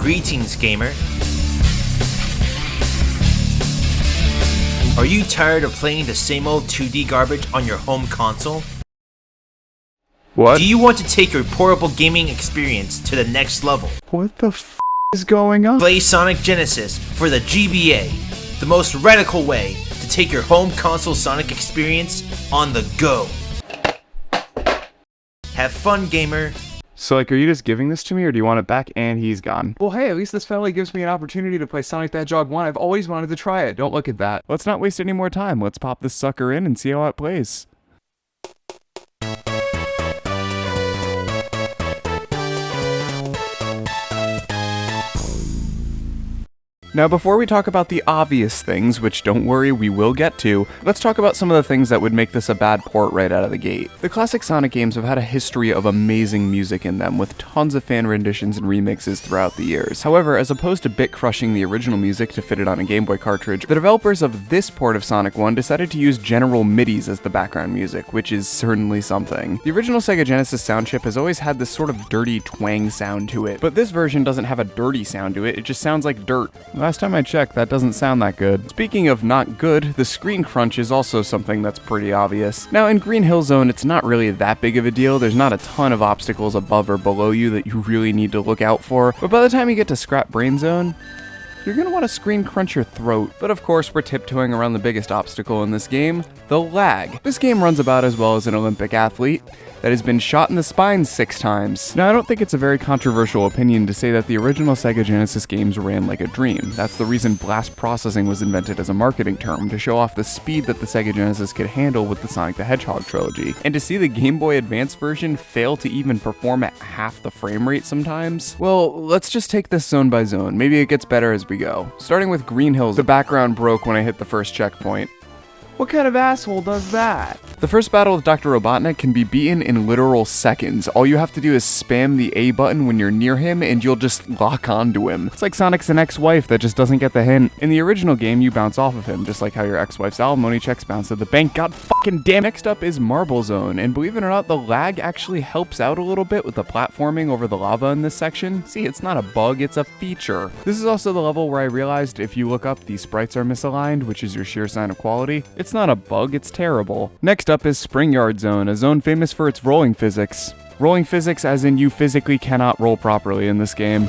Greetings, gamer. Are you tired of playing the same old 2D garbage on your home console? What? Do you want to take your portable gaming experience to the next level? What the f is going on? Play Sonic Genesis for the GBA, the most radical way to take your home console Sonic experience on the go. Have fun, gamer. So, like, are you just giving this to me, or do you want it back and he's gone? Well, hey, at least this finally gives me an opportunity to play Sonic the Hedgehog 1. I've always wanted to try it. Don't look at that. Let's not waste any more time. Let's pop this sucker in and see how it plays. Now, before we talk about the obvious things, which don't worry, we will get to, let's talk about some of the things that would make this a bad port right out of the gate. The classic Sonic games have had a history of amazing music in them, with tons of fan renditions and remixes throughout the years. However, as opposed to bit-crushing the original music to fit it on a Game Boy cartridge, the developers of this port of Sonic 1 decided to use general MIDIs as the background music, which is certainly something. The original Sega Genesis sound chip has always had this sort of dirty twang sound to it, but this version doesn't have a dirty sound to it, it just sounds like dirt. Last time I checked, that doesn't sound that good. Speaking of not good, the screen crunch is also something that's pretty obvious. Now, in Green Hill Zone, it's not really that big of a deal. There's not a ton of obstacles above or below you that you really need to look out for, but by the time you get to Scrap Brain Zone, you're gonna want to screen crunch your throat. But of course, we're tiptoeing around the biggest obstacle in this game, the lag. This game runs about as well as an Olympic athlete that has been shot in the spine 6 times. Now, I don't think it's a very controversial opinion to say that the original Sega Genesis games ran like a dream. That's the reason blast processing was invented as a marketing term, to show off the speed that the Sega Genesis could handle with the Sonic the Hedgehog trilogy. And to see the Game Boy Advance version fail to even perform at half the frame rate sometimes, well, let's just take this zone by zone. Maybe it gets better as we go. Starting with Green Hills, the background broke when I hit the first checkpoint. What kind of asshole does that? The first battle with Dr. Robotnik can be beaten in literal seconds. All you have to do is spam the A button when you're near him and you'll just lock onto him. It's like Sonic's an ex-wife that just doesn't get the hint. In the original game, you bounce off of him, just like how your ex-wife's alimony checks bounce at the bank. God fucking damn. Next up is Marble Zone, and believe it or not, the lag actually helps out a little bit with the platforming over the lava in this section. See, it's not a bug, it's a feature. This is also the level where I realized if you look up, these sprites are misaligned, which is your sheer sign of quality. It's not a bug, it's terrible. Next up is Spring Yard Zone, a zone famous for its rolling physics. Rolling physics as in you physically cannot roll properly in this game.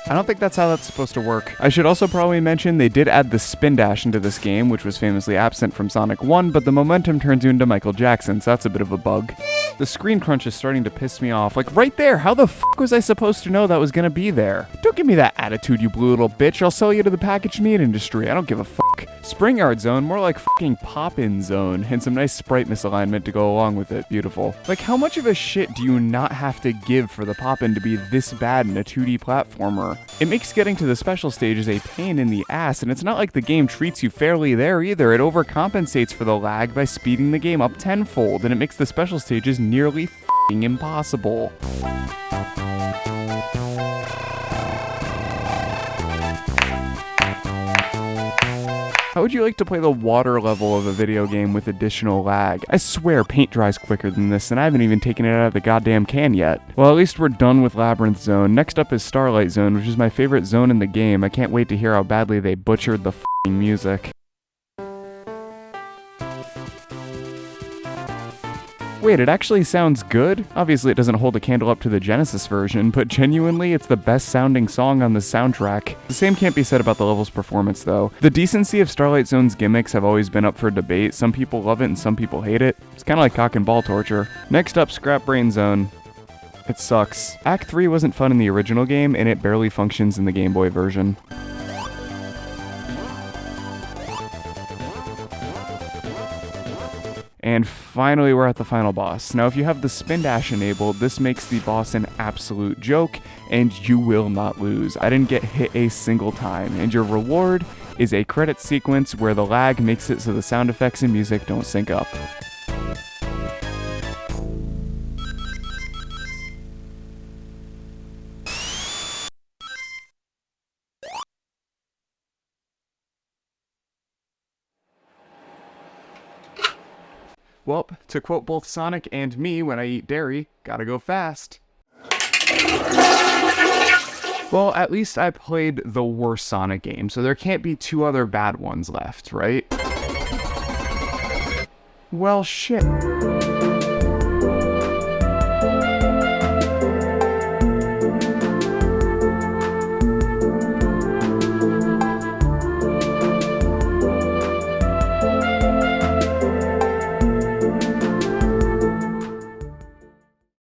I don't think that's how that's supposed to work. I should also probably mention they did add the spin dash into this game, which was famously absent from Sonic 1, but the momentum turns you into Michael Jackson, so that's a bit of a bug. The screen crunch is starting to piss me off. Like, right there, how the fuck was I supposed to know that was gonna be there? Don't give me that attitude, you blue little bitch. I'll sell you to the packaged meat industry. I don't give a fuck. Spring Yard Zone, more like fucking Pop-In Zone, and some nice sprite misalignment to go along with it. Beautiful. Like, how much of a shit do you not have to give for the Pop-In to be this bad in a 2D platformer? It makes getting to the special stages a pain in the ass, and it's not like the game treats you fairly there either. It overcompensates for the lag by speeding the game up tenfold, and it makes the special stages nearly f***ing impossible. How would you like to play the water level of a video game with additional lag? I swear paint dries quicker than this, and I haven't even taken it out of the goddamn can yet. Well, at least we're done with Labyrinth Zone. Next up is Starlight Zone, which is my favorite zone in the game. I can't wait to hear how badly they butchered the f***ing music. Wait, it actually sounds good? Obviously it doesn't hold a candle up to the Genesis version, but genuinely it's the best sounding song on the soundtrack. The same can't be said about the level's performance though. The decency of Starlight Zone's gimmicks have always been up for debate. Some people love it and some people hate it. It's kinda like cock and ball torture. Next up, Scrap Brain Zone. It sucks. Act 3 wasn't fun in the original game, and it barely functions in the Game Boy version. And finally, we're at the final boss. Now, if you have the spin dash enabled, this makes the boss an absolute joke, and you will not lose. I didn't get hit a single time, and your reward is a credit sequence where the lag makes it so the sound effects and music don't sync up. Well, to quote both Sonic and me when I eat dairy, gotta go fast. Well, at least I played the worst Sonic game, so there can't be 2 other bad ones left, right? Well, shit.